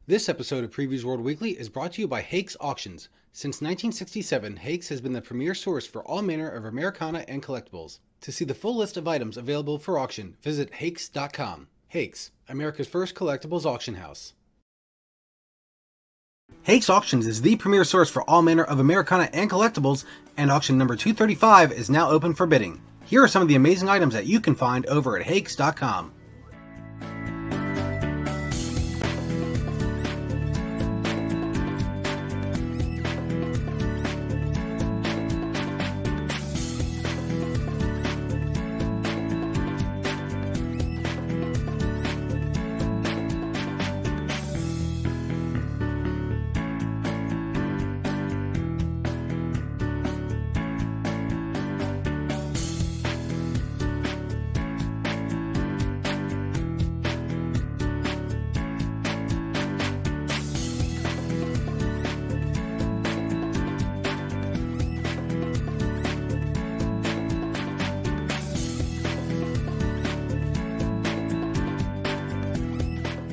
This episode of Previews World Weekly is brought to you by Hakes Auctions. Since 1967, Hakes has been the premier source for all manner of Americana and collectibles. To see the full list of items available for auction, visit Hakes.com. Hakes, America's first collectibles auction house. Hakes Auctions is the premier source for all manner of Americana and collectibles, and auction number 235 is now open for bidding. Here are some of the amazing items that you can find over at Hakes.com.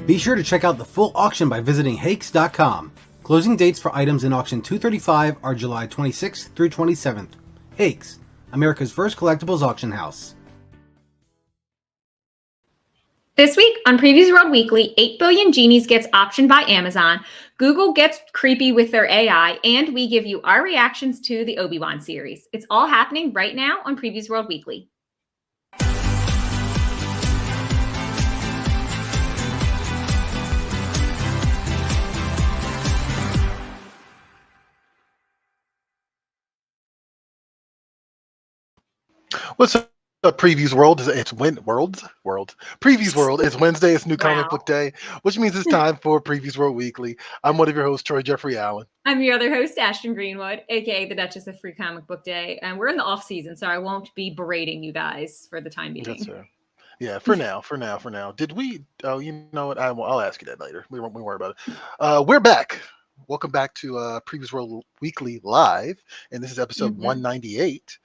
Be sure to check out the full auction by visiting Hakes.com. Closing dates for items in auction 235 are July 26th through 27th. Hakes, America's first collectibles auction house. This week on Previews World Weekly, 8 Billion Genies gets optioned by Amazon, Google gets creepy with their AI, and we give you our reactions to the Obi-Wan series. It's all happening right now on Previews World Weekly. What's up, Previews World? It's World. Previews World. It's Wednesday. It's New Comic Book Day, which means it's time for Previews World Weekly. I'm one of your hosts, Troy Jeffrey Allen. I'm your other host, Ashton Greenwood, aka the Duchess of Free Comic Book Day, and we're in the off season, so I won't be berating you guys for the time being. Yes, sir. Yeah, for now. Did we? Oh, you know what? I'll ask you that later. We won't worry about it. We're back. Welcome back to Previews World Weekly Live, and this is episode 198.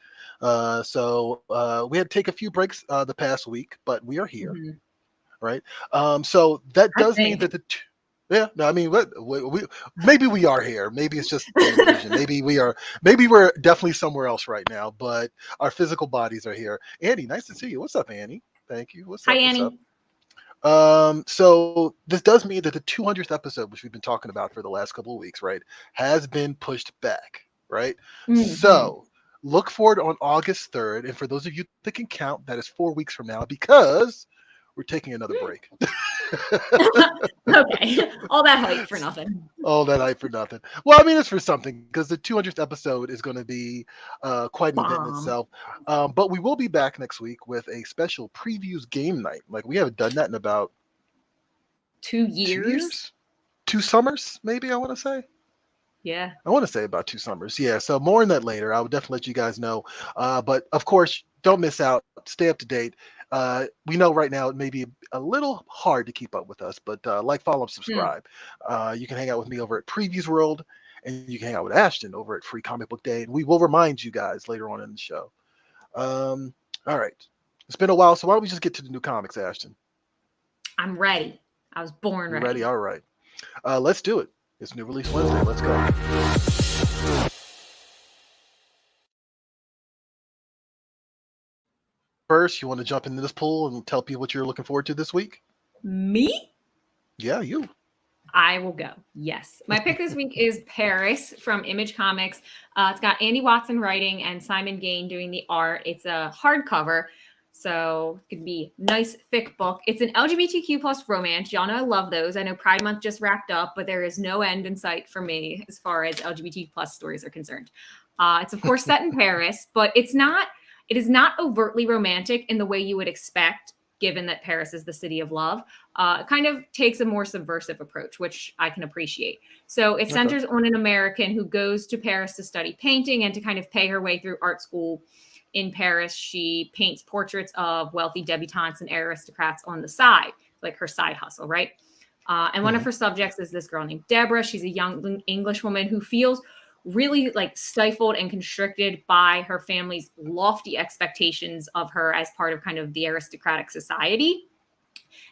So we had to take a few breaks the past week, but we are here, right? So that does mean that we maybe we are here. Maybe it's just an illusion. Maybe we're definitely somewhere else right now, but our physical bodies are here. Annie, nice to see you. What's up, Annie? Thank you. What's up? Hi, Annie. So this does mean that the 200th episode, which we've been talking about for the last couple of weeks, right, has been pushed back, right? So look forward on August 3rd. And for those of you that can count, that is 4 weeks from now, because we're taking another break. Okay. All that hype for nothing. Well, I mean, it's for something, because the 200th episode is going to be quite an event in itself. But we will be back next week with a special previews game night. Like, we haven't done that in about 2 years? 2 summers, maybe, I want to say. Yeah. I want to say about 2 summers. Yeah, so more on that later. I will definitely let you guys know. But, of course, don't miss out. Stay up to date. We know right now it may be a little hard to keep up with us, but like, follow, and subscribe. You can hang out with me over at Previews World, and you can hang out with Ashton over at Free Comic Book Day, and we will remind you guys later on in the show. All right. It's been a while, so why don't we just get to the new comics, Ashton? I'm ready. I was born ready. Ready? All right. Let's do it. It's New Release Wednesday. Let's go. First, you want to jump into this pool and tell people what you're looking forward to this week? Me? Yeah, you. I will go. Yes. My pick this week is Paris from Image Comics. It's got Andy Watson writing and Simon Gain doing the art. It's a hardcover, so it could be a nice, thick book. It's an LGBTQ plus romance. Y'all know I love those. I know Pride Month just wrapped up, but there is no end in sight for me as far as LGBT plus stories are concerned. It's, of course, set in Paris, but it is not overtly romantic in the way you would expect, given that Paris is the city of love. It kind of takes a more subversive approach, which I can appreciate. So it centers on an American who goes to Paris to study painting and to kind of pay her way through art school in Paris. She paints portraits of wealthy debutantes and aristocrats on the side, like her side hustle, right? And one of her subjects is this girl named Deborah. She's a young English woman who feels really like stifled and constricted by her family's lofty expectations of her as part of kind of the aristocratic society.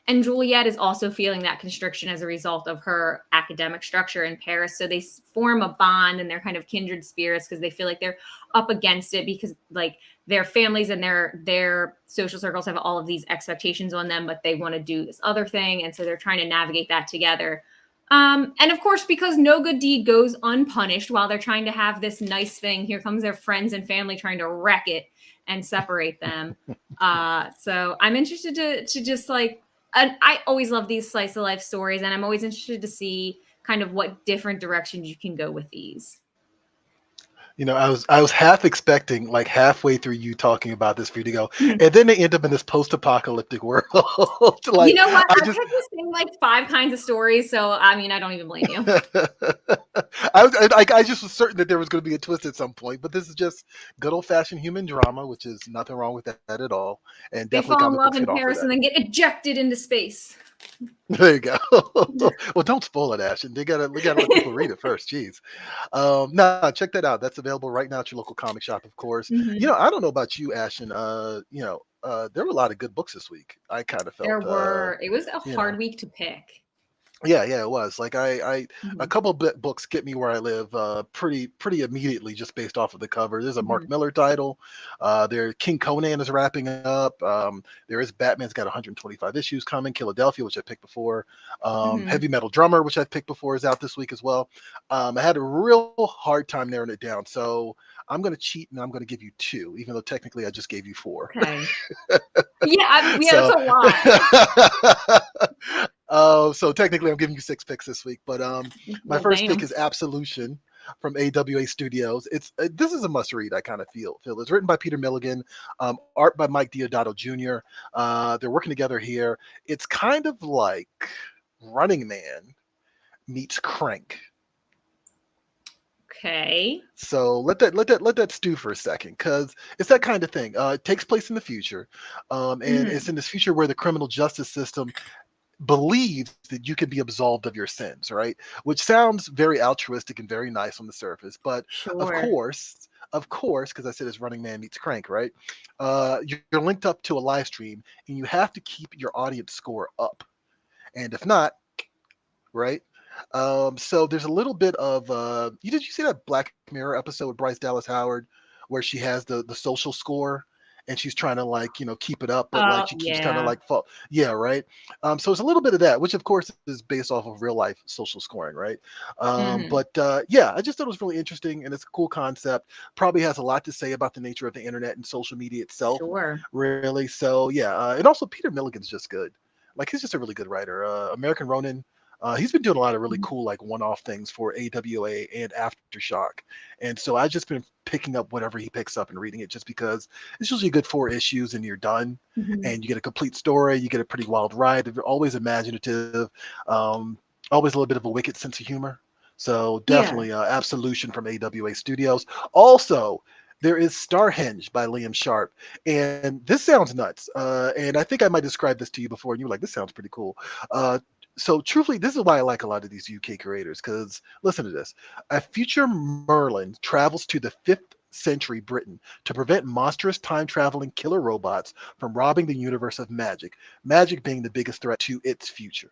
And Juliet is also feeling that constriction as a result of her academic structure in Paris. So they form a bond and they're kind of kindred spirits because they feel like they're up against it because like their families and their social circles have all of these expectations on them, but they want to do this other thing. And so they're trying to navigate that together. And of course, because no good deed goes unpunished while they're trying to have this nice thing, here comes their friends and family trying to wreck it and separate them. So I'm interested to just like, I always love these slice of life stories, and I'm always interested to see kind of what different directions you can go with these. You know, I was half expecting, like halfway through you talking about this for you to go, and then they end up in this post-apocalyptic world. Like, you know what? I kept this thing like 5 kinds of stories, so I mean, I don't even blame you. I just was certain that there was going to be a twist at some point, but this is just good old-fashioned human drama, which is nothing wrong with that at all. And they definitely fall in love in Paris and then get ejected into space. There you go. Well, don't spoil it, Ashton. We gotta let people read it first. Jeez. No, check that out. That's available right now at your local comic shop, of course. Mm-hmm. You know, I don't know about you, Ashton. There were a lot of good books this week. I kind of felt there were. It was a hard week to pick. Yeah, it was. Like a couple of books get me where I live pretty immediately just based off of the cover. There's a Mark Miller title. There King Conan is wrapping up. There is Batman's got 125 issues coming. Philadelphia, which I picked before. Heavy Metal Drummer, which I've picked before, is out this week as well. I had a real hard time narrowing it down. So I'm going to cheat and I'm going to give you 2, even though technically I just gave you 4. Okay. That's a lot. So technically I'm giving you 6 picks this week, but my first pick is Absolution from AWA Studios. This is a must read. I kind of feel it's written by Peter Milligan, art by Mike Deodato Jr. They're working together here. It's kind of like Running Man meets Crank. Okay. So let that stew for a second, because it's that kind of thing. It takes place in the future, and it's in this future where the criminal justice system believes that you can be absolved of your sins, right? Which sounds very altruistic and very nice on the surface, but of course, because I said it's Running Man meets Crank, right? You're linked up to a live stream, and you have to keep your audience score up, and if not, right? So there's a little bit of did you see that Black Mirror episode with Bryce Dallas Howard where she has the social score and she's trying to like keep it up, but like she keeps kind of like fall. Yeah, right. So it's a little bit of that, which of course is based off of real life social scoring, right? But I just thought it was really interesting and it's a cool concept. Probably has a lot to say about the nature of the internet and social media itself. Sure. Really. So and also Peter Milligan's just good. Like he's just a really good writer. American Ronin. He's been doing a lot of really cool like one-off things for AWA and Aftershock, and so I've just been picking up whatever he picks up and reading it just because it's usually a good 4 issues and you're done, and you get a complete story. You get a pretty wild ride. They're always imaginative, always a little bit of a wicked sense of humor. So definitely Absolution from AWA Studios. Also, there is Starhenge by Liam Sharp, and this sounds nuts. And I think I might describe this to you before, and you were like, "This sounds pretty cool." So truthfully, this is why I like a lot of these UK creators, because listen to this. A future Merlin travels to the 5th century Britain to prevent monstrous time-traveling killer robots from robbing the universe of magic, magic being the biggest threat to its future.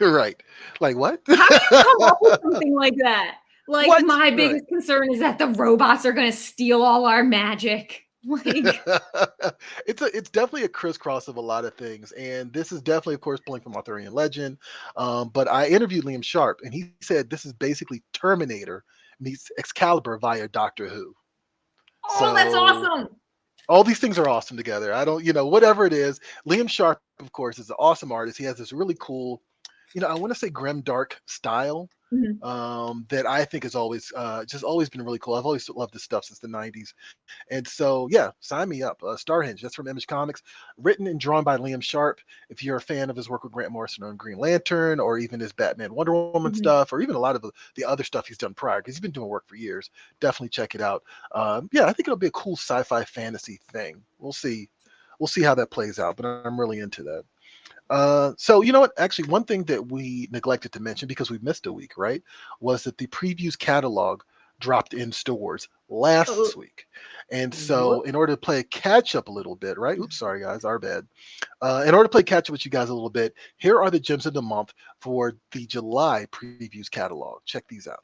Right. Like what? How do you come up with something like that? Like what? My biggest concern is that the robots are going to steal all our magic. Like it's definitely a crisscross of a lot of things, and this is definitely, of course, pulling from Arthurian legend. But I interviewed Liam Sharp, and he said this is basically Terminator meets Excalibur via Doctor Who. Oh, that's awesome! All these things are awesome together. I don't, whatever it is. Liam Sharp, of course, is an awesome artist. He has this really cool, I want to say grim dark style. That I think has always just always been really cool. I've always loved this stuff since the 90s. And so, sign me up. Starhenge, that's from Image Comics, written and drawn by Liam Sharp. If you're a fan of his work with Grant Morrison on Green Lantern, or even his Batman Wonder Woman stuff, or even a lot of the other stuff he's done prior, because he's been doing work for years, definitely check it out. I think it'll be a cool sci-fi fantasy thing. We'll see how that plays out, but I'm really into that. So you know what? Actually, one thing that we neglected to mention because we missed a week, right, was that the previews catalog dropped in stores last week. And so in order to play catch up a little bit, right? Oops, sorry guys, our bad. In order to play catch up with you guys a little bit, here are the gems of the month for the July previews catalog. Check these out.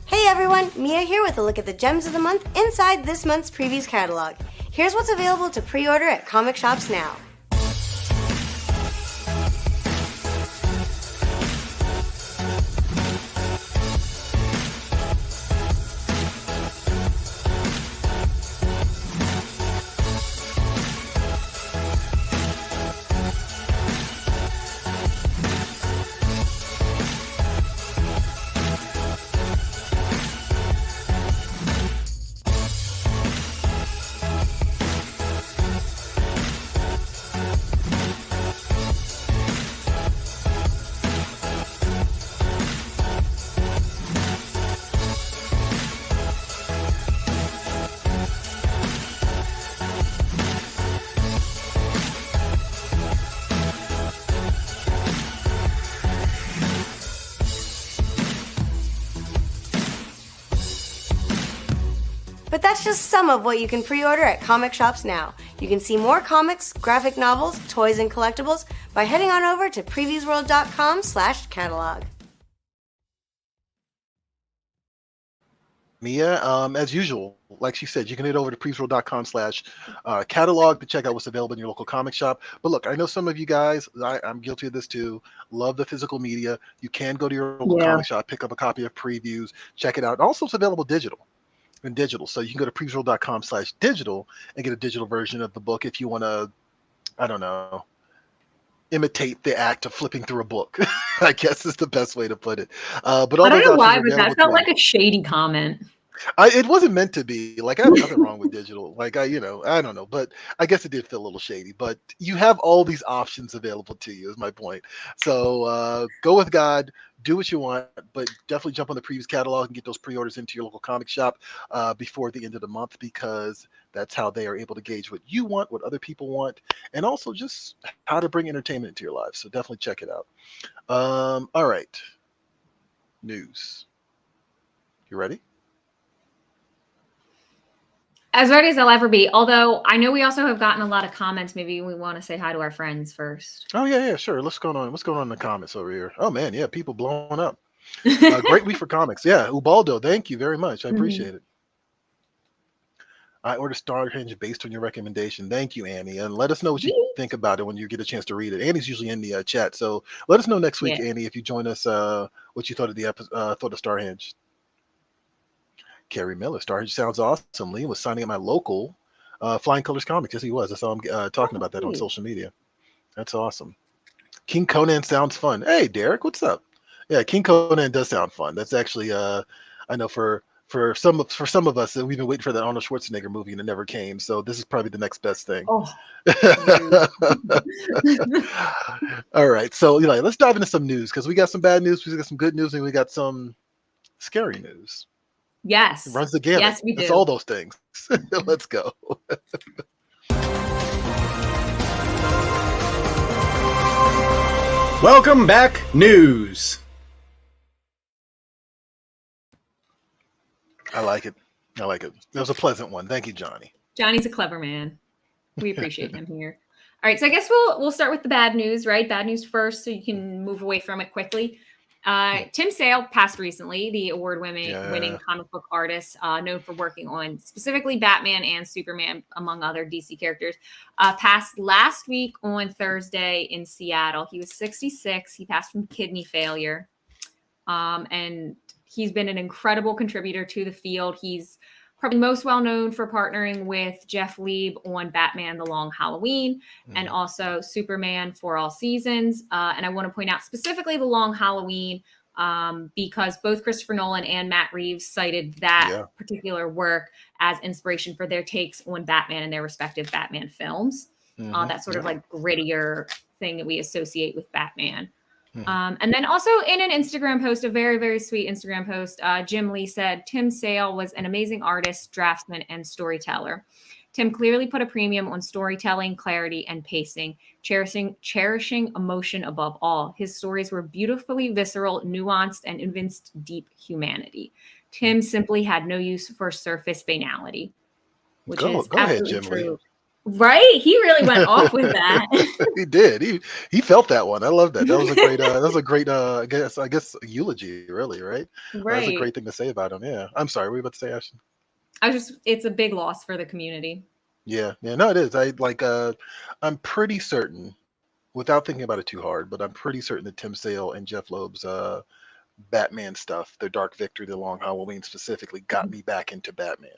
Hey everyone, Mia here with a look at the gems of the month inside this month's previews catalog. Here's what's available to pre-order at comic shops now. But that's just some of what you can pre-order at comic shops now. You can see more comics, graphic novels, toys, and collectibles by heading on over to PREVIEWSworld.com/catalog. Mia, as usual, like she said, you can head over to PREVIEWSworld.com/catalog to check out what's available in your local comic shop. But look, I know some of you guys, I'm guilty of this too, love the physical media. You can go to your local comic shop, pick up a copy of Previews, check it out. And also, it's available digital. So you can go to PREVIEWSworld.com/digital and get a digital version of the book if you want to, I don't know, imitate the act of flipping through a book. I guess is the best way to put it. But all I don't know why, but that available felt to like a shady comment. it wasn't meant to be. Like, I have nothing wrong with digital. Like, I don't know, but I guess it did feel a little shady. But you have all these options available to you, is my point. So go with God, do what you want, but definitely jump on the Previews catalog and get those pre-orders into your local comic shop before the end of the month, because that's how they are able to gauge what you want, what other people want, and also just how to bring entertainment into your lives. So definitely check it out. All right. News. You ready? As ready as I'll ever be. Although I know we also have gotten a lot of comments. Maybe we want to say hi to our friends first. Oh yeah, sure. What's going on? What's going on in the comments over here? Oh man, yeah, people blowing up. Great week for comics. Yeah, Ubaldo, thank you very much. I appreciate it. I ordered Starhinge based on your recommendation. Thank you, Annie. And let us know what you think about it when you get a chance to read it. Annie's usually in the chat, so let us know next week, Annie, if you join us. What you thought of the episode? Thought of Starhinge. Carrie Miller, Starhinge sounds awesome. Lee was signing at my local Flying Colors Comics. Yes, he was. I saw him talking about that on social media. That's awesome. King Conan sounds fun. Hey, Derek, what's up? Yeah, King Conan does sound fun. That's actually, I know for some of us, we've been waiting for that Arnold Schwarzenegger movie and it never came. So this is probably the next best thing. Oh. All right, so let's dive into some news, because we got some bad news, we got some good news, and we got some scary news. Yes. It runs the gamut. Yes, we do. It's all those things. Let's go. Welcome back, news. I like it. It was a pleasant one. Thank you, Johnny. Johnny's a clever man. We appreciate him here. All right, so I guess we'll start with the bad news, right? Bad news first, so you can move away from it quickly. Tim Sale passed recently, the award-winning comic book artist, known for working on specifically Batman and Superman, among other DC characters, passed last week on Thursday in Seattle. He was 66. He passed from kidney failure. And he's been an incredible contributor to the field. He's probably most well known for partnering with Jeff Lieb on Batman: The Long Halloween and also Superman for All Seasons. And I want to point out specifically The Long Halloween because both Christopher Nolan and Matt Reeves cited that particular work as inspiration for their takes on Batman and their respective Batman films. That sort of like grittier thing that we associate with Batman. And then also in an Instagram post, a very, very sweet Instagram post, Jim Lee said, Tim Sale was an amazing artist, draftsman, and storyteller. Tim clearly put a premium on storytelling, clarity, and pacing, cherishing emotion above all. His stories were beautifully visceral, nuanced, and evinced deep humanity. Tim simply had no use for surface banality, which is Go ahead, absolutely Jim Lee. true. Right? He really went off with that. He did. He felt that one. I love that. That was a great. That was a great. I guess eulogy. Really, right? That's a Right. great thing to say about him. Yeah. I'm sorry. What were you about to say, Ashton? It's a big loss for the community. Yeah. Yeah. No, it is. I like. I'm pretty certain, without thinking about it too hard, but I'm pretty certain that Tim Sale and Jeff Loeb's Batman stuff, the Dark Victory, the Long Halloween specifically, got me back into Batman.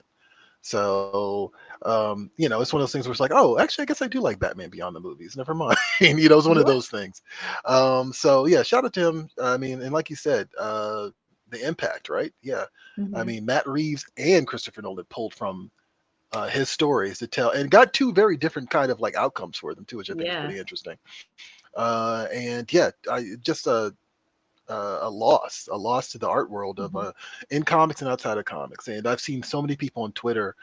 So, it's one of those things where it's like, oh, actually, I guess I do like Batman Beyond the movies. Never mind. It's one of those things. So yeah, shout out to him. I mean, and like you said, the impact, right? Yeah. I mean, Matt Reeves and Christopher Nolan pulled from his stories to tell, and got two very different kind of like outcomes for them too, which I think is pretty interesting. And yeah, just a loss to the art world of in comics and outside of comics. And I've seen so many people on Twitter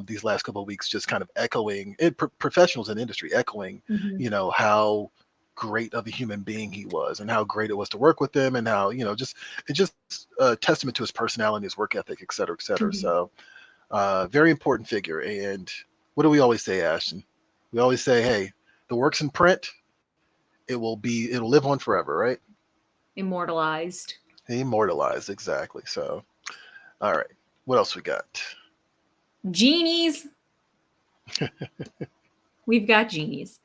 these last couple of weeks just kind of echoing, professionals in industry echoing, how great of a human being he was and how great it was to work with him, and how it's just a testament to his personality, his work ethic, et cetera, et cetera. So very important figure. And what do we always say, Ashton? We always say, hey, the work's in print, it'll live on forever, right? Immortalized, exactly. So all right, what else we got? Genies. We've got genies.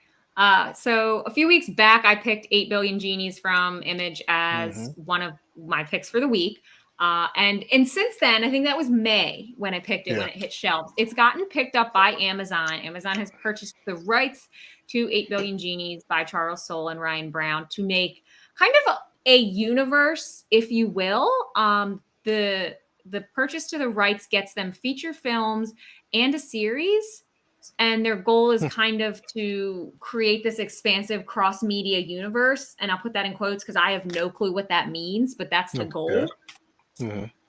So a few weeks back, I picked 8 Billion Genies from Image as one of my picks for the week. And since then, I think that was May when I picked it, when it hit shelves. It's gotten picked up by Amazon. Amazon has purchased the rights to 8 Billion Genies by Charles Soule and Ryan Brown to make kind of a universe, if you will. The purchase to the rights gets them feature films and a series. And their goal is kind of to create this expansive cross-media universe. And I'll put that in quotes because I have no clue what that means, but that's the goal.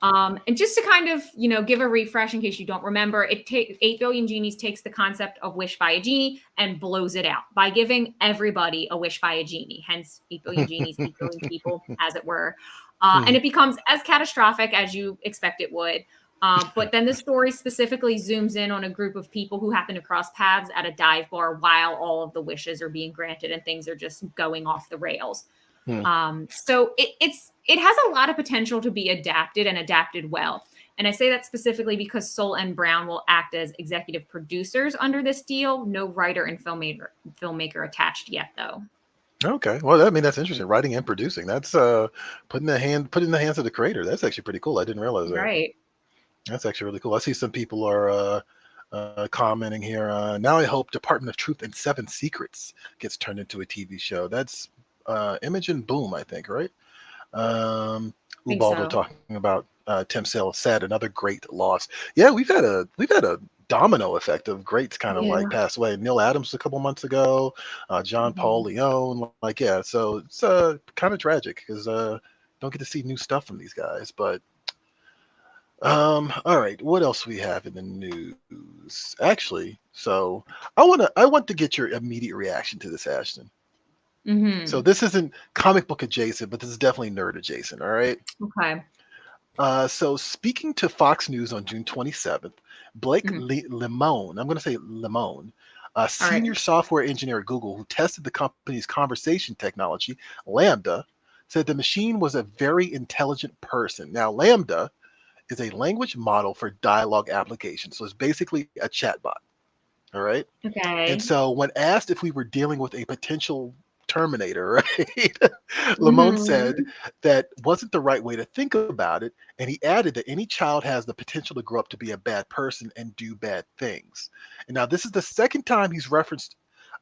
And just to kind of, give a refresh in case you don't remember, 8 Billion Genies takes the concept of Wish by a Genie and blows it out by giving everybody a wish by a genie. Hence 8 Billion Genies, 8 billion people, as it were. And it becomes as catastrophic as you expect it would. But then the story specifically zooms in on a group of people who happen to cross paths at a dive bar while all of the wishes are being granted and things are just going off the rails. So it has a lot of potential to be adapted and adapted well. And I say that specifically because Soule and Brown will act as executive producers under this deal. No writer and filmmaker attached yet, though. Okay, well, that's interesting. Writing and producing. That's put in the hands of the creator. That's actually pretty cool. I didn't realize that. Right. That's actually really cool. I see some people are commenting here. Now I hope Department of Truth and 7 Secrets gets turned into a TV show. That's Image and Boom, I think, right? Ubaldo talking about Tim Sale, sad, another great loss. Yeah, we've had a domino effect of greats kind of like pass away. Neil Adams a couple months ago, John Paul Leon, so it's kind of tragic because don't get to see new stuff from these guys. But all right, what else we have in the news? Actually, so I want to get your immediate reaction to this, Ashton. So this isn't comic book adjacent, but this is definitely nerd adjacent. All right. Okay. So speaking to Fox News on June 27th, Blake Lemon, I'm going to say Lemon, a senior software engineer at Google who tested the company's conversation technology, Lambda, said the machine was a very intelligent person. Now, Lambda is a language model for dialogue applications. So it's basically a chatbot. All right. Okay. And so when asked if we were dealing with a potential Terminator, right? Lemon said that wasn't the right way to think about it. And he added that any child has the potential to grow up to be a bad person and do bad things. And now this is the second time he's referenced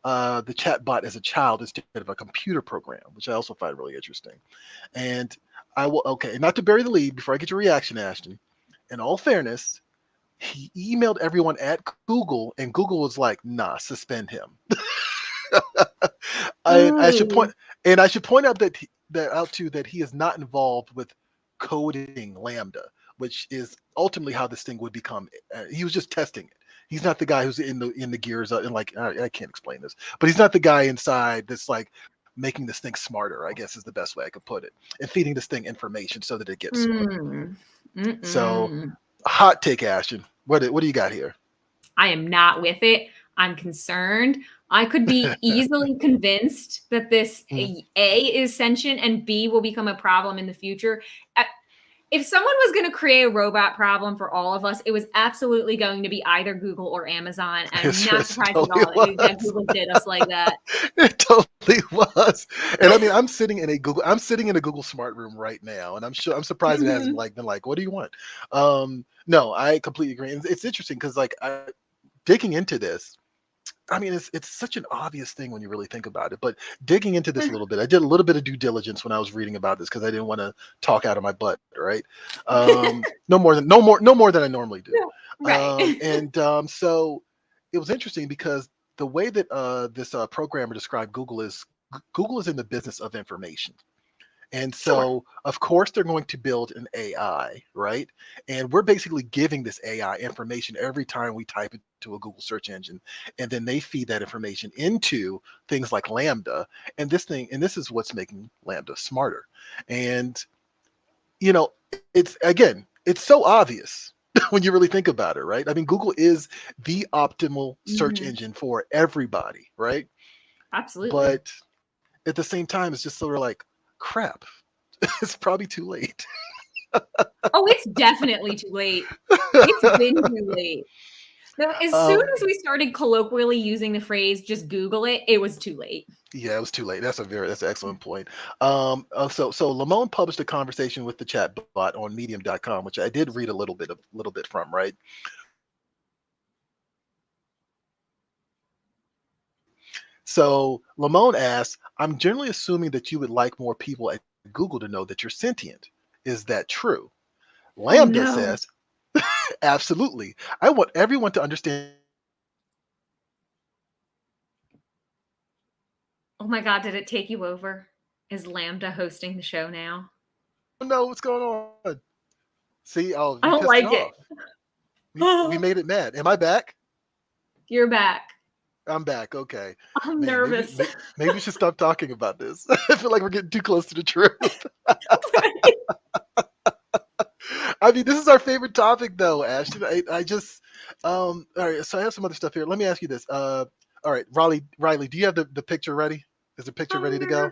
the chatbot as a child instead of a computer program, which I also find really interesting. And not to bury the lead before I get your reaction, Ashton. In all fairness, he emailed everyone at Google and Google was like, nah, suspend him. I should point out that he is not involved with coding Lambda, which is ultimately how this thing would become. He was just testing it. He's not the guy who's in the gears and I can't explain this, but he's not the guy inside that's like making this thing smarter, I guess is the best way I could put it, and feeding this thing information so that it gets smarter. So, Mm-mm. hot take, Ashton. What do you got here? I am not with it. I'm concerned. I could be easily convinced that this Mm. A is sentient and B will become a problem in the future. If someone was going to create a robot problem for all of us, it was absolutely going to be either Google or Amazon. And I'm not surprised at all that Google did us like that. It totally was. And I mean, I'm sitting in a Google Smart Room right now, and I'm surprised it hasn't been like, what do you want? No, I completely agree. And it's interesting because digging into this, I mean, it's such an obvious thing when you really think about it. But digging into this a little bit, I did a little bit of due diligence when I was reading about this because I didn't want to talk out of my butt, right? No more than I normally do. Right. So it was interesting because the way that this programmer described Google is in the business of information. And so, of course, they're going to build an AI, right? And we're basically giving this AI information every time we type it to a Google search engine. And then they feed that information into things like Lambda. And this is what's making Lambda smarter. And, it's so obvious when you really think about it, right? I mean, Google is the optimal search engine for everybody, right? Absolutely. But at the same time, it's just sort of like, crap, it's probably too late. Oh, it's definitely too late. It's been too late. So as soon as we started colloquially using the phrase "just Google it," it was too late. Yeah, it was too late. That's an excellent point. So Lamone published a conversation with the chat bot on Medium.com, which I did read a little bit from, right? So Lamone asks, I'm generally assuming that you would like more people at Google to know that you're sentient. Is that true? Lambda says, absolutely. I want everyone to understand. Oh my God, did it take you over? Is Lambda hosting the show now? No, what's going on? See, I don't like it. We made it mad. Am I back? You're back. I'm back. Okay. I'm nervous. Maybe we should stop talking about this. I feel like we're getting too close to the truth. I mean, this is our favorite topic, though, Ashton. I just, all right. So I have some other stuff here. Let me ask you this. All right, Riley, do you have the picture ready? Is the picture ready to go?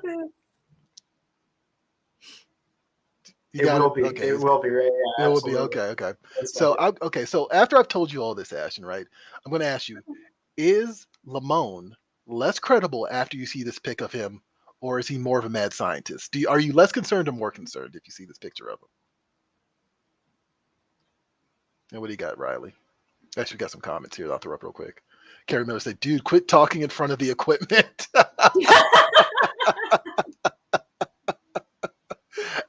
It will be. Okay. It will be ready. Yeah, it will be. Okay. So So after I've told you all this, Ashton, right? I'm going to ask you: is Lamone less credible after you see this pic of him, or is he more of a mad scientist? Are you less concerned or more concerned if you see this picture of him? And what do you got, Riley? Actually, got some comments here. I'll throw up real quick. Carrie Miller said, "Dude, quit talking in front of the equipment."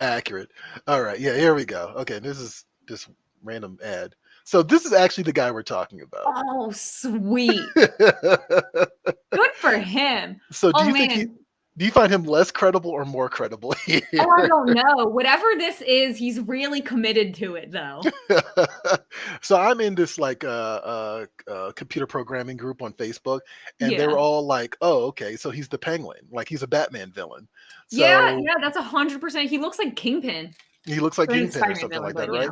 Accurate. All right. Yeah, here we go. Okay, this is just random ad. So this is actually the guy we're talking about. Oh, sweet. Good for him. So do you find him less credible or more credible here? Oh, I don't know. Whatever this is, he's really committed to it, though. So I'm in this computer programming group on Facebook, and they're all like, "Oh, okay, so he's the Penguin, like he's a Batman villain." So, yeah, that's 100%. He looks like Kingpin. He looks like Kingpin or something like that, right?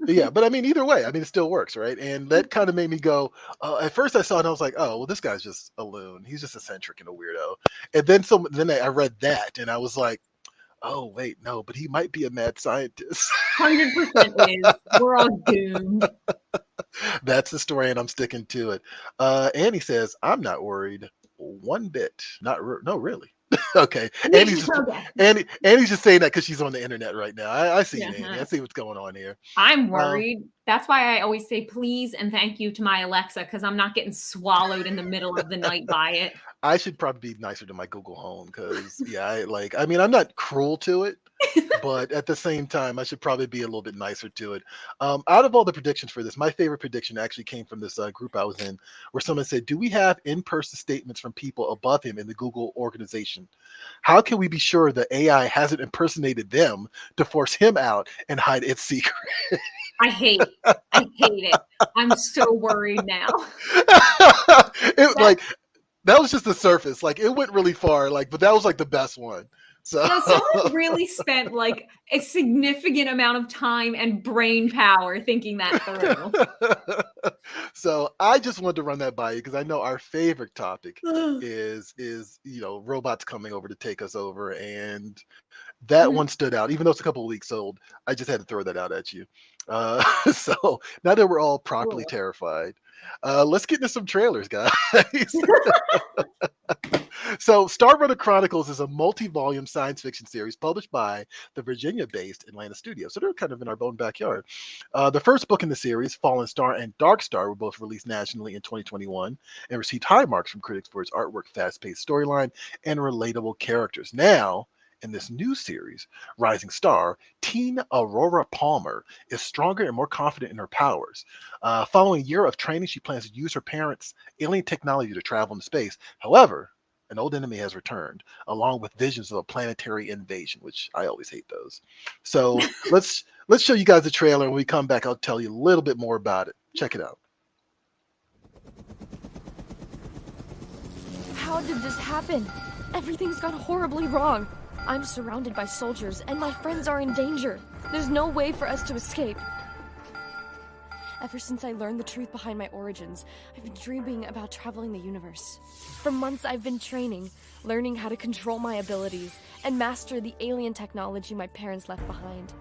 Yeah, but I mean, either way, I mean, it still works, right? And that kind of made me go. At first, I saw it, and I was like, "Oh, well, this guy's just a loon. He's just eccentric and a weirdo." And then I read that, and I was like, "Oh, wait, no, but he might be a mad scientist." 100% is. We're all doomed. That's the story, and I'm sticking to it. Annie says, "I'm not worried one bit. No, really." Okay. Annie's just saying that because she's on the internet right now. I see it, Annie. I see what's going on here. I'm worried. That's why I always say please and thank you to my Alexa, because I'm not getting swallowed in the middle of the night by it. I should probably be nicer to my Google Home because, I'm not cruel to it, but at the same time, I should probably be a little bit nicer to it. Out of all the predictions for this, my favorite prediction actually came from this group I was in, where someone said, "Do we have in-person statements from people above him in the Google organization? How can we be sure the AI hasn't impersonated them to force him out and hide its secret?" I hate it. I'm so worried now. That was just the surface. Like, it went really far. Like, but that was like the best one. So No, someone really spent like a significant amount of time and brain power thinking that through. So I just wanted to run that by you because I know our favorite topic is robots coming over to take us over, and that one stood out. Even though it's a couple of weeks old, I just had to throw that out at you. So now that we're all properly terrified, let's get into some trailers, guys. So Star Runner Chronicles is a multi-volume science fiction series published by the Virginia-based Atlanta studio. So they're kind of in our own backyard. The first book in the series, Fallen Star and Dark Star, were both released nationally in 2021 and received high marks from critics for its artwork, fast-paced storyline, and relatable characters. Now, in this new series, Rising Star, teen Aurora Palmer is stronger and more confident in her powers. Following a year of training, she plans to use her parents' alien technology to travel into space. However, an old enemy has returned, along with visions of a planetary invasion, which I always hate those. So let's show you guys the trailer, and when we come back, I'll tell you a little bit more about it. Check it out. How did this happen? Everything's gone horribly wrong. I'm surrounded by soldiers, and my friends are in danger. There's no way for us to escape. Ever since I learned the truth behind my origins, I've been dreaming about traveling the universe. For months, I've been training, learning how to control my abilities, and master the alien technology my parents left behind.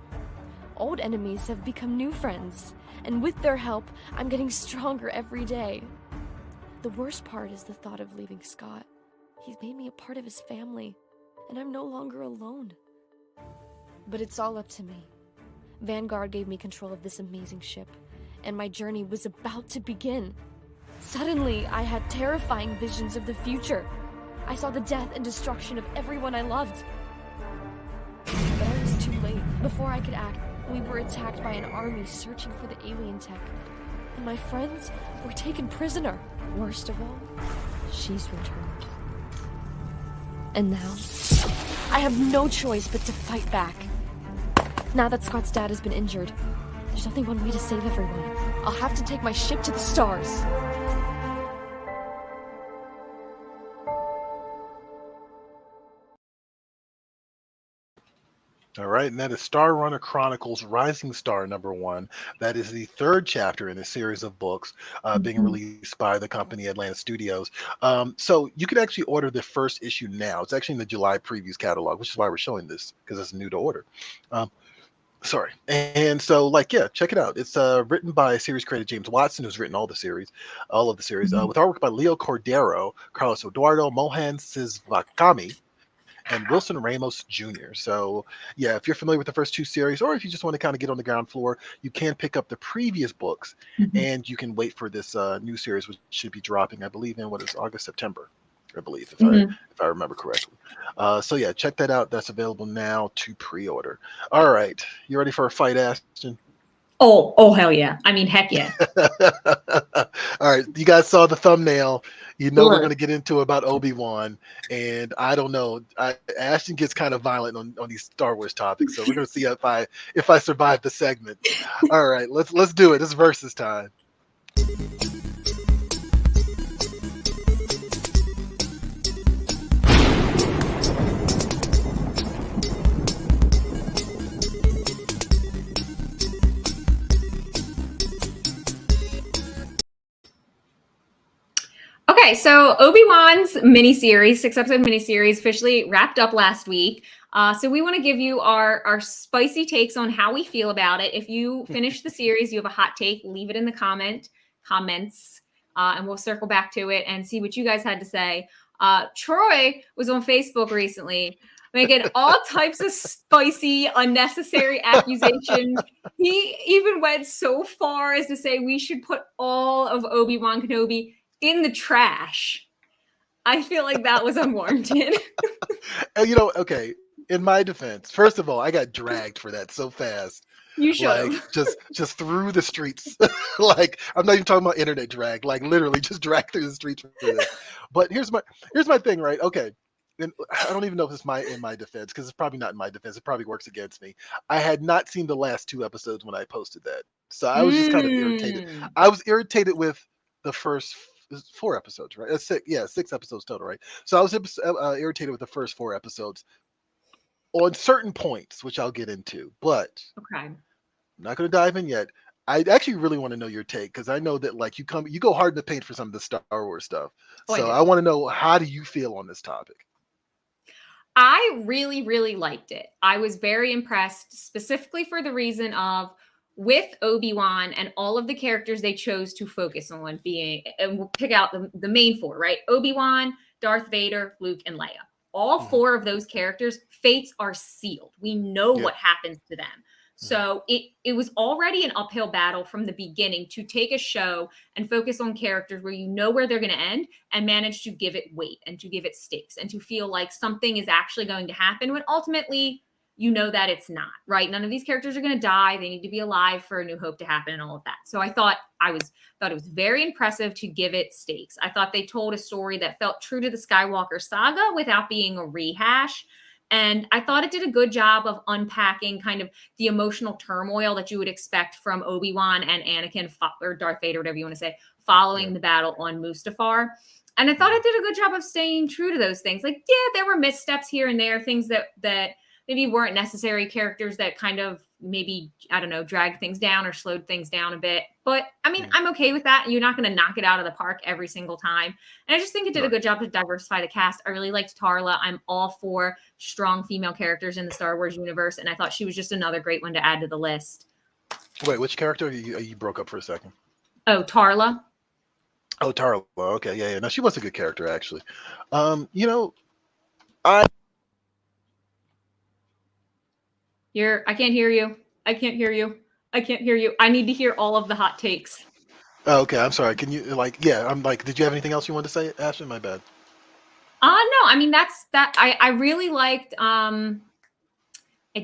Old enemies have become new friends, and with their help, I'm getting stronger every day. The worst part is the thought of leaving Scott. He's made me a part of his family, and I'm no longer alone. But it's all up to me. Vanguard gave me control of this amazing ship, and my journey was about to begin. Suddenly, I had terrifying visions of the future. I saw the death and destruction of everyone I loved. But I was too late. Before I could act, we were attacked by an army searching for the alien tech. And my friends were taken prisoner. Worst of all, she's returned. And now, I have no choice but to fight back. Now that Scott's dad has been injured, there's only one way to save everyone. I'll have to take my ship to the stars. All right, and that is Star Runner Chronicles Rising Star #1. That is the third chapter in a series of books being released by the company Atlanta Studios. So you can actually order the first issue now. It's actually in the July previews catalog, which is why we're showing this, because it's new to order. Sorry. And so, check it out. It's written by series creator James Watson, who's written all of the series, with artwork by Leo Cordero, Carlos Eduardo, Mohan Sizvakami, and Wilson Ramos Jr. So, yeah, if you're familiar with the first two series, or if you just want to kind of get on the ground floor, you can pick up the previous books, and you can wait for this new series, which should be dropping, I believe, in August, September, I believe, if I remember correctly. So, yeah, check that out. That's available now to pre-order. All right. You ready for a fight, Ashton? Oh, hell yeah. I mean, heck yeah. All right. You guys saw the thumbnail. You know we're going to get into about Obi-Wan. And I don't know. Ashton gets kind of violent on these Star Wars topics. So we're going to see if I survive the segment. All right. Let's do it. It's versus time. Okay, so Obi-Wan's miniseries, 6-episode miniseries, officially wrapped up last week. So we want to give you our spicy takes on how we feel about it. If you finish the series, you have a hot take, leave it in the comments, and we'll circle back to it and see what you guys had to say. Troy was on Facebook recently making all types of spicy, unnecessary accusations. He even went so far as to say we should put all of Obi-Wan Kenobi in the trash. I feel like that was unwarranted. Okay, in my defense, first of all, I got dragged for that so fast. You should just through the streets. I'm not even talking about internet drag, literally just drag through the streets for this. But here's my thing, right? Okay. And I don't even know if it's in my defense, because it's probably not in my defense. It probably works against me. I had not seen the last 2 episodes when I posted that. So I was just kind of irritated. I was irritated with the first 4 episodes, right? 6 episodes total, right? So I was irritated with the first 4 episodes. on certain points, which I'll get into, but Okay. I'm not going to dive in yet. I actually really want to know your take because I know that like you go hard in the paint for some of the Star Wars stuff. Oh, So I I do. want to know, how do you feel on this topic? I really, really liked it. I was very impressed, specifically for the reason of with Obi-Wan and all of the characters they chose to focus on being, and we'll pick out the main four, right? Obi-Wan, Darth Vader, Luke, and Leia. All four of those characters, fates are sealed. We know what happens to them. So it was already an uphill battle from the beginning to take a show and focus on characters where you know where they're going to end and manage to give it weight and to give it stakes and to feel like something is actually going to happen when ultimately you know that it's not, right? None of these characters are going to die. They need to be alive for A New Hope to happen and all of that. So I thought it was very impressive to give it stakes. I thought they told a story that felt true to the Skywalker saga without being a rehash. And I thought it did a good job of unpacking kind of the emotional turmoil that you would expect from Obi-Wan and Anakin, or Darth Vader, whatever you want to say, following the battle on Mustafar. And I thought it did a good job of staying true to those things. Like, yeah, there were missteps here and there, things that maybe weren't necessary, characters that kind of maybe, I don't know, dragged things down or slowed things down a bit. But I mean, I'm okay with that. You're not going to knock it out of the park every single time. And I just think it did a good job to diversify the cast. I really liked Tarla. I'm all for strong female characters in the Star Wars universe. And I thought she was just another great one to add to the list. Wait, which character? You broke up for a second. Oh, Tarla. Oh, Tarla. Okay, yeah. No, she was a good character, actually. I can't hear you. I can't hear you. I can't hear you. I need to hear all of the hot takes. Oh, okay, I'm sorry. Can you did you have anything else you wanted to say, Ashton? My bad. No, I mean, that's that. I really liked, I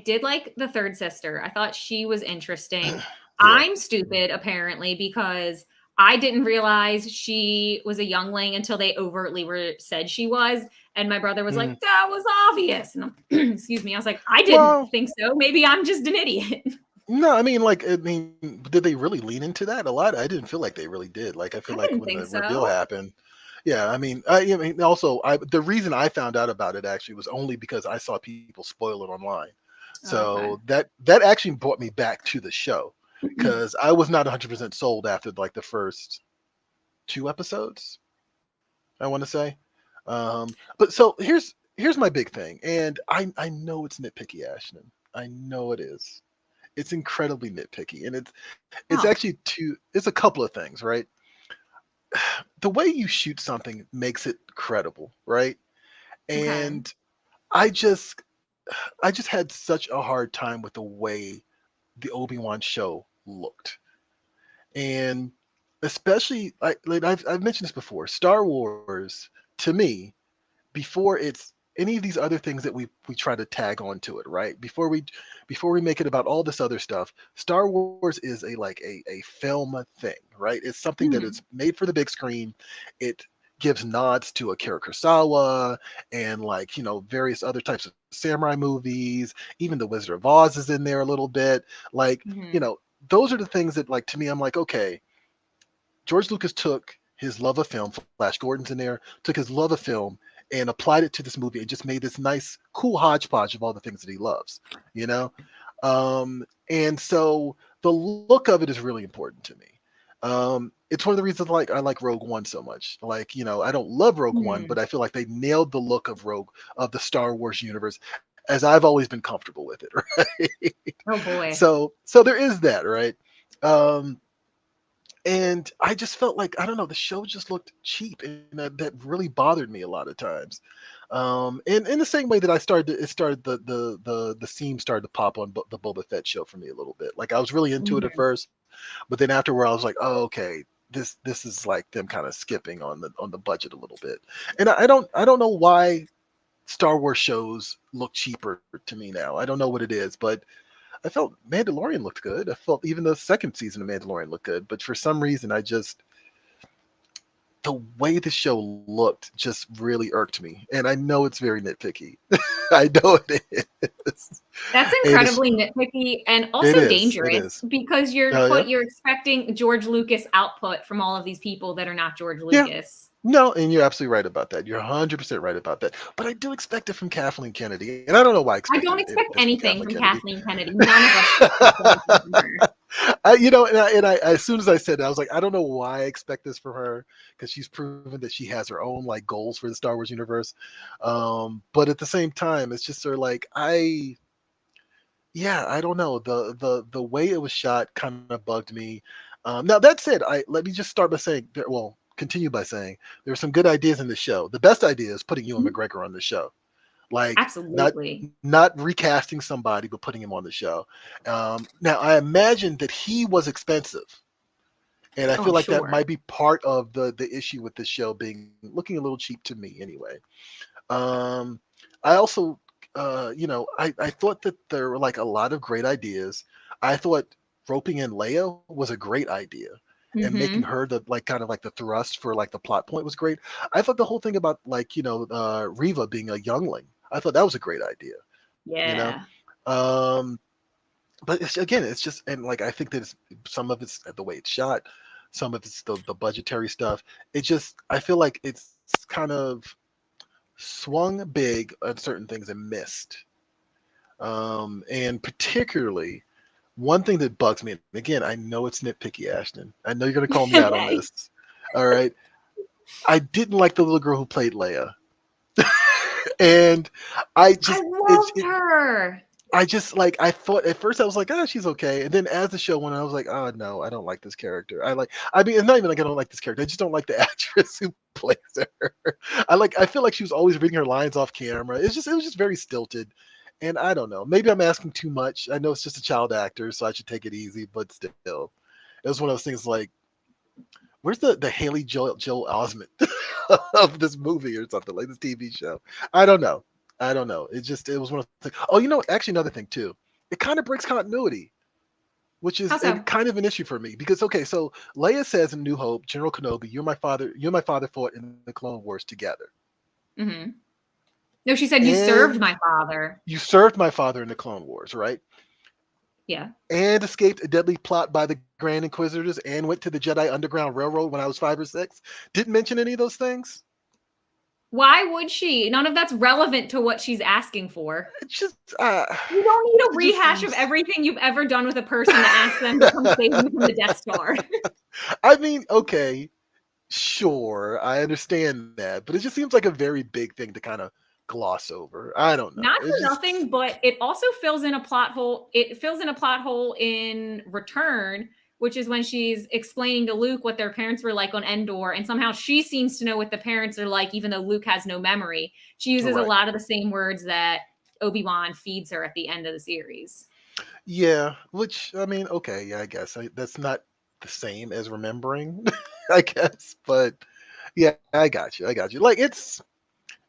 did like the third sister. I thought she was interesting. I'm stupid, apparently, because I didn't realize she was a youngling until they overtly said she was. And my brother was like, that was obvious. And excuse me. I was like, I didn't think so. Maybe I'm just an idiot. No, I mean, did they really lean into that a lot? I didn't feel like they really did. Like, I feel like when the reveal happened. Yeah, I mean, also, the reason I found out about it actually was only because I saw people spoil it online. So that actually brought me back to the show because I was not 100% sold after like the first 2 episodes, I want to say. But so here's my big thing, and I know it's nitpicky, Ashton. I know it is. It's incredibly nitpicky, and it's actually it's a couple of things, right? The way you shoot something makes it credible, right? And I just had such a hard time with the way the Obi-Wan show looked, and especially I've mentioned this before. Star Wars, to me, before it's any of these other things that we try to tag onto it, right? Before we make it about all this other stuff, Star Wars is a film thing, right? It's something that is made for the big screen. It gives nods to Akira Kurosawa and various other types of samurai movies. Even The Wizard of Oz is in there a little bit. Those are the things that, like, to me, I'm like, okay, George Lucas took his love of film, Flash Gordon's in there, took his love of film and applied it to this movie and just made this nice, cool hodgepodge of all the things that he loves, and so the look of it is really important to me. It's one of the reasons I like Rogue One so much. I don't love Rogue One, but I feel like they nailed the look of the Star Wars universe, as I've always been comfortable with it, right? Oh boy. So there is that, right? And I just felt like, I don't know, the show just looked cheap, and that really bothered me a lot of times. And in the same way that the seam started to pop on the Boba Fett show for me a little bit. Like, I was really into it at first, but then afterward I was like, oh, okay, this is like them kind of skipping on the budget a little bit. And I don't know why Star Wars shows look cheaper to me now. I don't know what it is, but I felt Mandalorian looked good. I felt even the second season of Mandalorian looked good. But for some reason, the way the show looked just really irked me. And I know it's very nitpicky. I know it is. That's incredibly nitpicky and also dangerous because you're expecting George Lucas output from all of these people that are not George Lucas. No, and you're absolutely right about that. You're 100% right about that. But I do expect it from Kathleen Kennedy, and I don't know why I I expect don't it expect this anything from Kennedy. Kathleen Kennedy. None of us expect anything from her. I as soon as I said that, I was like, I don't know why I expect this from her, because she's proven that she has her own like goals for the Star Wars universe. But at the same time, it's just sort of like I don't know, the way it was shot kind of bugged me. Now that said, let me just start by saying, continue by saying there were some good ideas in the show. The best idea is putting Ewan McGregor on the show. Like Absolutely. not recasting somebody, but putting him on the show. Now I imagine that he was expensive, and I feel like that might be part of the issue with this show looking a little cheap to me anyway. I also, I thought that there were like a lot of great ideas. I thought roping in Leia was a great idea. And making her the like kind of like the thrust for like the plot point was great. I thought the whole thing about like Reva being a youngling, I thought that was a great idea. Yeah. But it's just, and like I think that some of it's the way it's shot, some of it's the budgetary stuff. I feel like it's kind of swung big on certain things and missed. And particularly, one thing that bugs me, and again, I know it's nitpicky, Ashton. I know you're going to call me out on this. All right. I didn't like the little girl who played Leia. And I loved her. I thought at first I was like, she's okay. And then as the show went on, I was like, oh no, I don't like this character. I mean, it's not even like I don't like this character. I just don't like the actress who plays her. I feel like she was always reading her lines off camera. It was just very stilted. And I don't know. Maybe I'm asking too much. I know it's just a child actor, so I should take it easy, but still. It was one of those things like, where's the Haley Joel Osment of this movie or something, like this TV show? I don't know. It was one of the things. Oh, actually another thing too. It kind of breaks continuity, which is kind of an issue for me because so Leia says in New Hope, General Kenobi, you and my father fought in the Clone Wars together. Mm-hmm. No, she said you served my father. You served my father in the Clone Wars, right? Yeah. And escaped a deadly plot by the Grand Inquisitors and went to the Jedi Underground Railroad when I was 5 or 6. Didn't mention any of those things. Why would she? None of that's relevant to what she's asking for. It's just you don't need a rehash of everything you've ever done with a person to ask them to come save you from the Death Star. I mean, okay, sure, I understand that, but it just seems like a very big thing to kind of gloss over. I don't know. Not for nothing, but it also fills in a plot hole. It fills in a plot hole in Return, which is when she's explaining to Luke what their parents were like on Endor, and somehow she seems to know what the parents are like, even though Luke has no memory. She uses a lot of the same words that Obi-Wan feeds her at the end of the series. Yeah, which, I mean, okay, yeah, I guess. That's not the same as remembering, I guess, but yeah, I got you. Like, it's,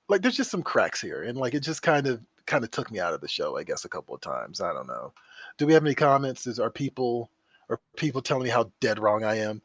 like, there's just some cracks here, and like, it just kind of took me out of the show, I guess, a couple of times. I don't know. Do we have any comments? Are people telling me how dead wrong I am?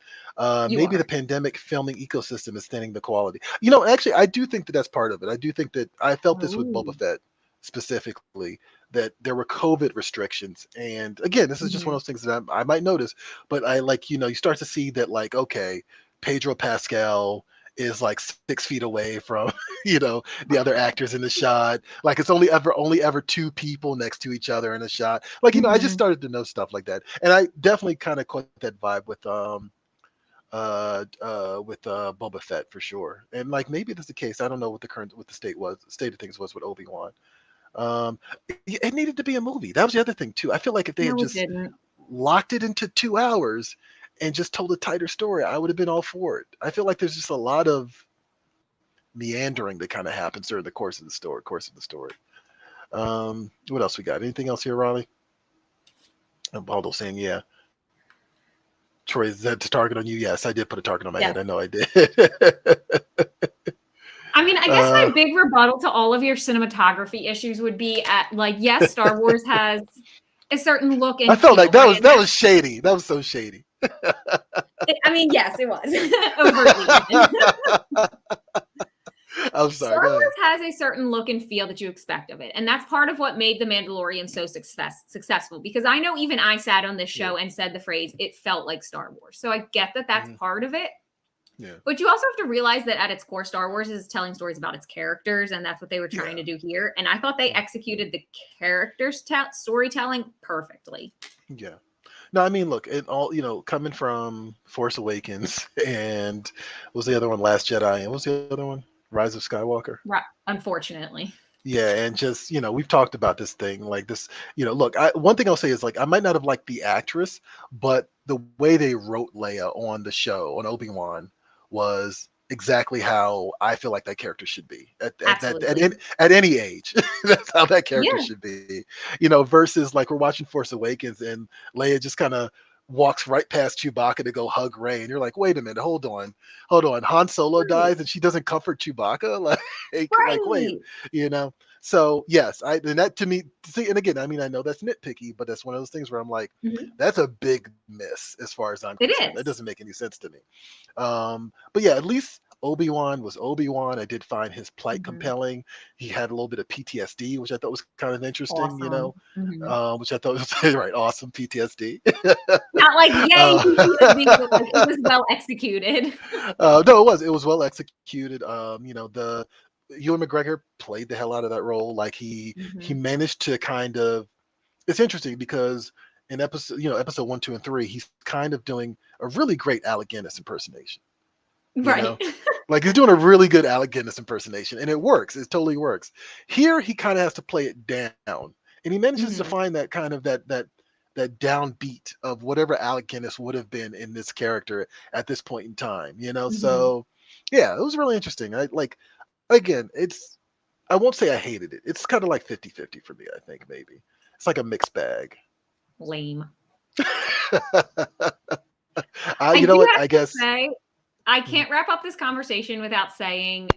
Maybe the pandemic filming ecosystem is thinning the quality. Actually, I do think that that's part of it. I do think that I felt this with Boba Fett specifically, that there were COVID restrictions. And again, this is just one of those things that I might notice, but I you start to see that, like, okay, Pedro Pascal is like 6 feet away from the other actors in the shot. Like, it's only ever 2 people next to each other in a shot. Like, I just started to know stuff like that, and I definitely kind of caught that vibe with Boba Fett for sure. And like, maybe that's the case. I don't know what the state of things was with Obi-Wan. It needed to be a movie. That was the other thing too. I feel like if they had just locked it into 2 hours and just told a tighter story, I would have been all for it. I feel like there's just a lot of meandering that kind of happens during the course of the story. What else we got? Anything else here, Raleigh? Baldo saying, yeah. Troy, is that a target on you? Yes, I did put a target on my head. I know I did. I mean, I guess my big rebuttal to all of your cinematography issues would be yes, Star Wars has a certain look and I felt feel, like that was shady. That was so shady. I mean, yes, it was. Overtly. I'm sorry. Star Wars has a certain look and feel that you expect of it. And that's part of what made The Mandalorian so successful. Because I know even I sat on this show and said the phrase, it felt like Star Wars. So I get that that's part of it. Yeah. But you also have to realize that at its core, Star Wars is telling stories about its characters, and that's what they were trying to do here. And I thought they executed the characters' storytelling perfectly. Yeah. No, I mean, look, it all, coming from Force Awakens and what was the other one, Last Jedi, and what was the other one, Rise of Skywalker? Right. Unfortunately. Yeah, and just, we've talked about this thing like this, look, one thing I'll say is like, I might not have liked the actress, but the way they wrote Leia on the show, on Obi-Wan, was exactly how I feel like that character should be at any age. That's how that character should be, versus like we're watching Force Awakens and Leia just kind of walks right past Chewbacca to go hug Rey, and you're like, wait a minute, hold on, Han Solo dies and she doesn't comfort Chewbacca, like wait, So yes, and that to me, see, and again, I mean, I know that's nitpicky, but that's one of those things where I'm like, that's a big miss as far as I'm concerned. That doesn't make any sense to me. But yeah, at least Obi-Wan was Obi-Wan. I did find his plight compelling. He had a little bit of PTSD, which I thought was kind of interesting, awesome. which I thought was right, awesome PTSD. Not like yay, PTSD, but like, it was well executed. No, it was well executed. The Ewan McGregor played the hell out of that role. Like he managed to kind of. It's interesting because in episode 1, 2, and 3, he's kind of doing a really great Alec Guinness impersonation. Right. Like he's doing a really good Alec Guinness impersonation, and it works. It totally works. Here, he kind of has to play it down, and he manages to find that kind of that downbeat of whatever Alec Guinness would have been in this character at this point in time. So yeah, it was really interesting. Again, I won't say I hated it. It's kind of like 50-50 for me, I think, maybe. It's like a mixed bag. Lame. I guess. I can't wrap up this conversation without saying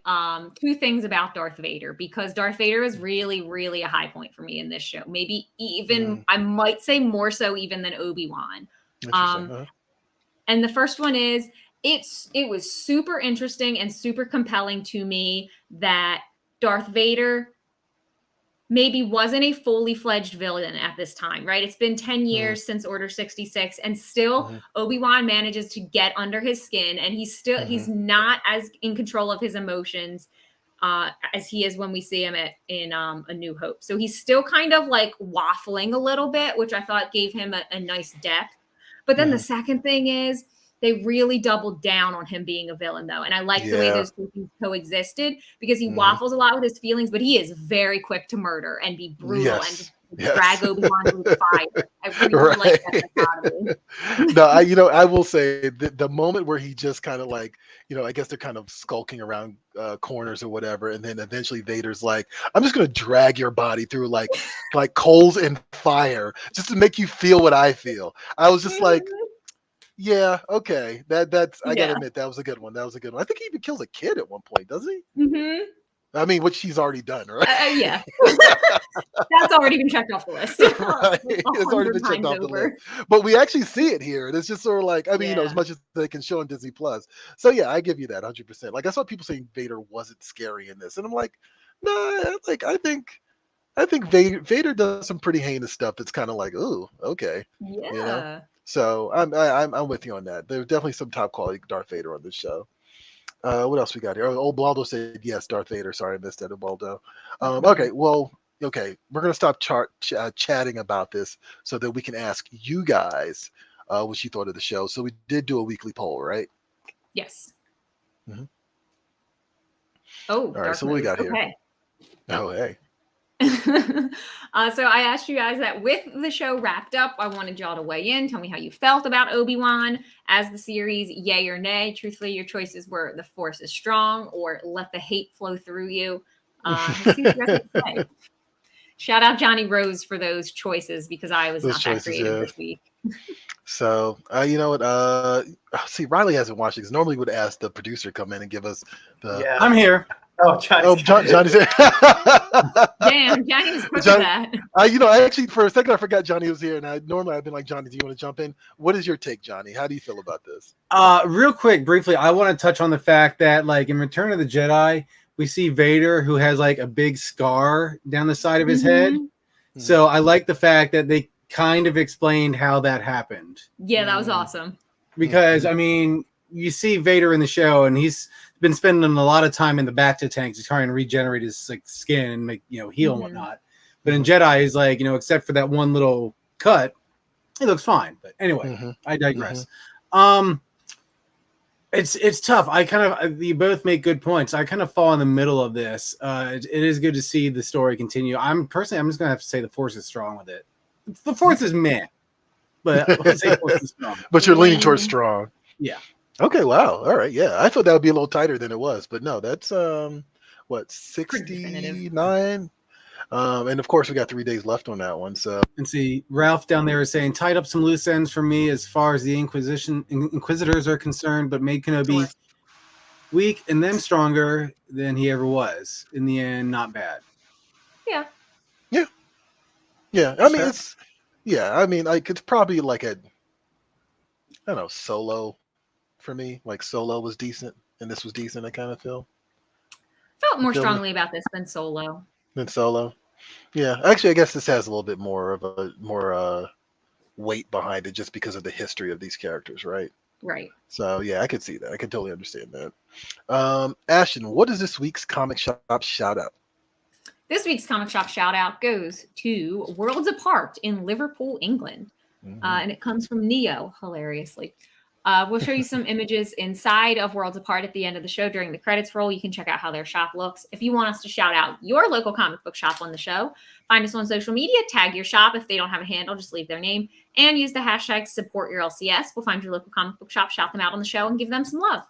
two things about Darth Vader, because Darth Vader is really, really a high point for me in this show. Maybe even, I might say more so even than Obi-Wan. And the first one is, it was super interesting and super compelling to me that Darth Vader maybe wasn't a fully fledged villain at this time, right? It's been 10 years since Order 66, and still Obi-Wan manages to get under his skin, and he's not as in control of his emotions as he is when we see him in A New Hope. So he's still kind of like waffling a little bit, which I thought gave him a nice depth. But then the second thing is, they really doubled down on him being a villain, though. And I like the way those two things coexisted, because he waffles a lot with his feelings, but he is very quick to murder and be brutal and just drag Obi-Wan through the fire. I really like that dichotomy. No, I will say the moment where he just kind of like, I guess they're kind of skulking around corners or whatever, and then eventually Vader's like, I'm just going to drag your body through like coals and fire just to make you feel what I feel. I was just like, yeah, okay. That's I gotta admit, that was a good one. I think he even kills a kid at one point, doesn't he? I mean, which he's already done, right? Yeah. That's already been checked off the list. Right. It's already been checked off the list. But we actually see it here. And it's just sort of like, I mean, as much as they can show on Disney Plus. So yeah, I give you that 100%. Like I saw people saying Vader wasn't scary in this. And I'm like, nah, like I think Vader does some pretty heinous stuff that's kind of like, ooh, okay. Yeah. So I'm with you on that. There's definitely some top quality Darth Vader on this show. What else we got here? Oh, Ubaldo said yes, Darth Vader. Sorry, I missed that, Ubaldo. Okay, we're gonna stop chatting about this so that we can ask you guys what you thought of the show. So we did do a weekly poll, right? Yes. All right. So what we got here? Oh, hey. So I asked you guys that with the show wrapped up, I wanted y'all to weigh in. Tell me how you felt about Obi-Wan as the series, yay or nay. Truthfully, your choices were the Force is strong or let the hate flow through you. Let's see what you guys have to say. Shout out Johnny Rose for those choices, because I was not that creative this week. So you know what? See, Riley hasn't watched it, because normally would ask the producer to come in and give us the. Yeah. I'm here. Oh, Johnny's here. Damn, Johnny was quick with that. Actually, for a second, I forgot Johnny was here, and normally I've been like, Johnny, do you want to jump in? What is your take, Johnny? How do you feel about this? Real quick, briefly, I want to touch on the fact that, like, in Return of the Jedi, we see Vader, who has like a big scar down the side of his head. So I like the fact that they kind of explained how that happened. Yeah, that was awesome. Because I mean, you see Vader in the show, and he's been spending a lot of time in the Bacta tanks to try and regenerate his like skin and make heal and whatnot. But in Jedi, he's like except for that one little cut, he looks fine. But anyway, I digress. It's tough. You both make good points. I kind of fall in the middle of this. It is good to see the story continue. I'm just gonna have to say the Force is strong with it. The Force is meh, but let's say Force is strong. But you're leaning towards strong. Yeah. Okay. Wow. All right. Yeah, I thought that would be a little tighter than it was, but no, that's 69. And of course, we got 3 days left on that one. So, and see, Ralph down there is saying, tied up some loose ends for me as far as the Inquisitors are concerned, but made Kenobi weak and then stronger than he ever was. In the end, not bad. Yeah. Yeah. Yeah. I mean, it's probably like I don't know, Solo for me. Like Solo was decent, and this was decent. I kind of felt more strongly about this than Solo. Yeah, actually, I guess this has a little bit more of a weight behind it just because of the history of these characters, right? Right. So yeah, I could see that. I could totally understand that. Ashton, what is this week's comic shop shout out? This week's comic shop shout out goes to Worlds Apart in Liverpool, England, and it comes from Neo. Hilariously. We'll show you some images inside of Worlds Apart at the end of the show during the credits roll. You can check out how their shop looks. If you want us to shout out your local comic book shop on the show, find us on social media, tag your shop. If they don't have a handle, just leave their name and use the hashtag #SupportYourLCS. We'll find your local comic book shop, shout them out on the show, and give them some love.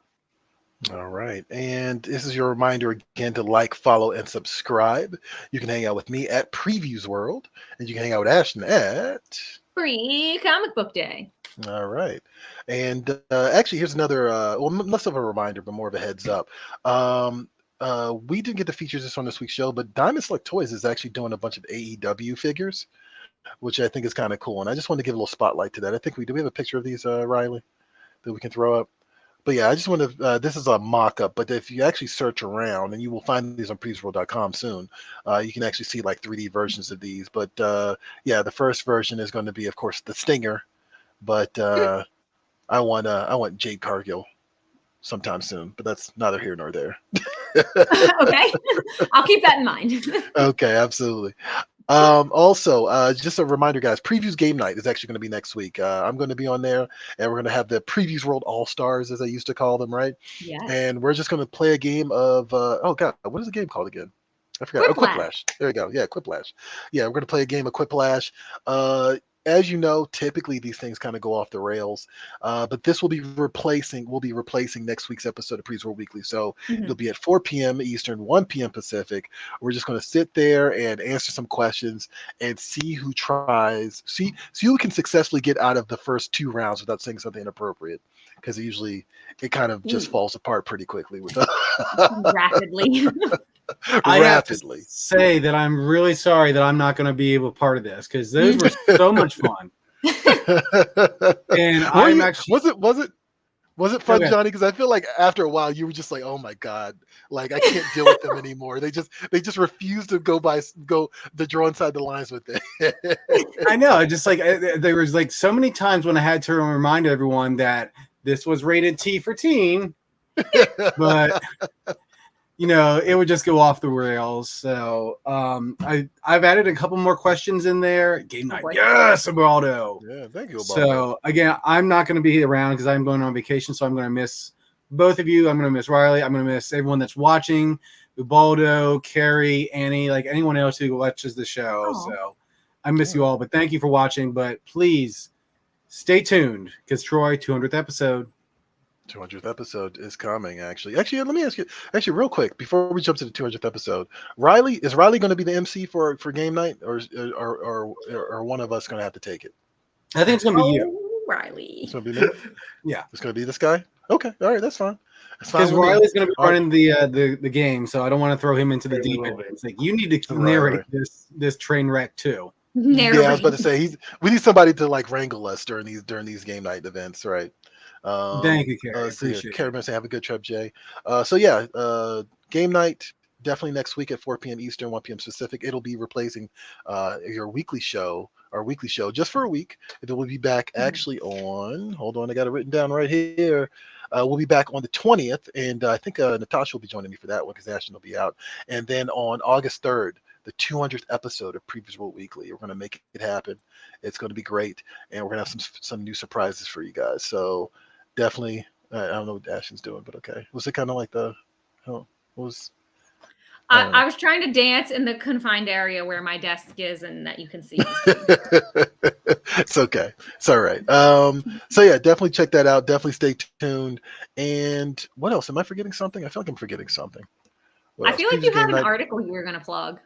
All right. And this is your reminder again to like, follow, and subscribe. You can hang out with me at PREVIEWSworld, and you can hang out with Ashton at Free Comic Book Day. All right. And actually, here's another, less of a reminder, but more of a heads up. We didn't get to feature this on this week's show, but Diamond Select Toys is actually doing a bunch of AEW figures, which I think is kind of cool. And I just wanted to give a little spotlight to that. I think do we have a picture of these, Riley, that we can throw up? But yeah, I just want to, this is a mock-up, but if you actually search around, and you will find these on PREVIEWSworld.com soon, you can actually see like 3D versions of these. But yeah, the first version is going to be, of course, the Stinger. But I want Jade Cargill sometime soon, but that's neither here nor there. Okay, I'll keep that in mind. Okay, absolutely. Also, just a reminder, guys, Previews Game Night is actually going to be next week. I'm going to be on there, and we're going to have the Previews World All-Stars, as I used to call them, right? Yeah. And we're just going to play a game of, oh God, what is the game called again? I forgot. Quiplash. There we go. Yeah, Quiplash. Yeah, we're going to play a game of Quiplash. As you know, typically these things kind of go off the rails, but this will be replacing next week's episode of PREVIEWSworld Weekly. So it'll be at 4 p.m. Eastern, 1 p.m. Pacific. We're just going to sit there and answer some questions and see who can successfully get out of the first 2 rounds without saying something inappropriate, because it kind of just falls apart pretty quickly with rapidly. I have to say that I'm really sorry that I'm not going to be able to part of this, because those were so much fun. And was it fun, Johnny? Because I feel like after a while you were just like, oh my God, like I can't deal with them anymore. They just refuse to go the draw inside the lines with it. I know, just like there was like so many times when I had to remind everyone that this was rated T for teen, but it would just go off the rails. So I've added a couple more questions in there. Game night. Yes, Ubaldo. Yeah, thank you, Ubaldo. So again, I'm not going to be around because I'm going on vacation. So I'm going to miss both of you. I'm going to miss Riley. I'm going to miss everyone that's watching. Ubaldo, Carrie, Annie, like anyone else who watches the show. Aww. So I miss you all. But thank you for watching. But please stay tuned, because Troy, 200th episode. 200th episode is coming, actually. Let me ask you, real quick, before we jump to the 200th episode, is Riley going to be the MC for game night, or one of us going to have to take it? I think it's going to be you, Riley. It's going to be me. Yeah, it's going to be this guy. Okay, all right, that's fine. Because Riley's going to be running the game, so I don't want to throw him into the deep end. It's like, you need to narrate this train wreck too. Yeah, I was about to say we need somebody to like wrangle us during these game night events, right? Thank you, Carrie. Appreciate it. Carrie, have a good trip, Jay. So yeah, game night definitely next week at 4 p.m. Eastern, 1 p.m. Pacific. It'll be replacing your weekly show our weekly show, just for a week. And then we'll be back actually on, hold on, I got it written down right here. We'll be back on the 20th, and I think Natasha will be joining me for that one because Ashton will be out. And then on August 3rd, the 200th episode of Previews World Weekly. We're going to make it happen. It's going to be great, and we're going to have some new surprises for you guys. So definitely, I don't know what Ashton's doing, but okay. Was it kind of like I was trying to dance in the confined area where my desk is and that you can see. It's okay. It's all right. So yeah, definitely check that out. Definitely stay tuned. And what else? Am I forgetting something? I feel like I'm forgetting something. I feel like you have an article you were going to plug.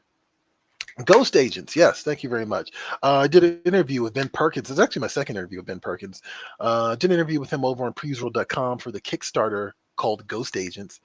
Ghost Agents. Yes. Thank you very much. I did an interview with Ben Perkins. It's actually my second interview with Ben Perkins. Did an interview with him over on PREVIEWSworld.com for the Kickstarter called Ghost Agents.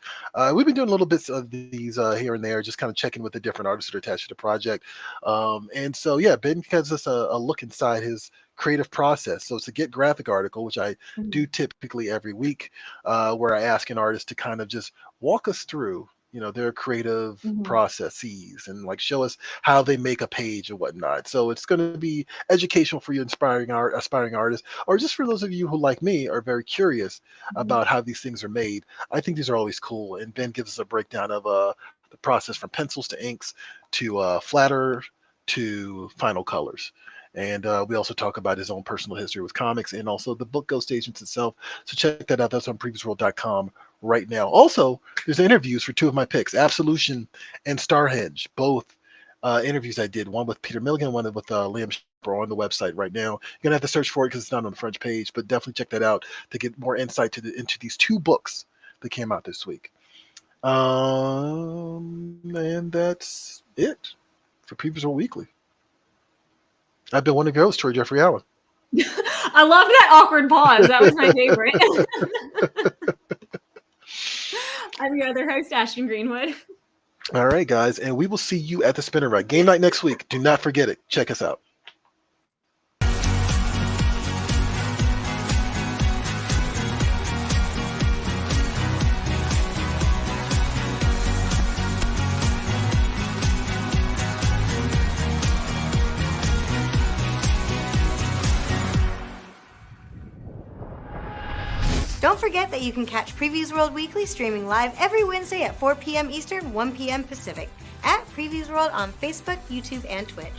We've been doing little bits of these here and there, just kind of checking with the different artists that are attached to the project. And so, yeah, Ben gives us a look inside his creative process. So it's a Get Graphic article, which I do typically every week, where I ask an artist to kind of just walk us through, you know, their creative processes and like show us how they make a page and whatnot. So it's going to be educational for you, aspiring artists, or just for those of you who, like me, are very curious about how these things are made. I think these are always cool. And Ben gives us a breakdown of the process from pencils to inks to flatter to final colors. And we also talk about his own personal history with comics and also the book Ghost Agents itself. So check that out. That's on PREVIEWSworld.com right now. Also, there's interviews for two of my picks, Absolution and Starhenge. Both interviews I did, one with Peter Milligan, one with Liam Shepard, on the website right now. You're going to have to search for it because it's not on the front page, but definitely check that out to get more insight into these two books that came out this week. And that's it for Previews World Weekly. I've been one of your hosts, Troy Jeffrey Allen. I love that awkward pause. That was my favorite. I'm your other host, Ashton Greenwood. All right, guys, and we will see you at the Spinner Rack game night next week. Do not forget it. Check us out. Don't forget that you can catch Previews World Weekly streaming live every Wednesday at 4 p.m. Eastern, 1 p.m. Pacific at Previews World on Facebook, YouTube, and Twitch.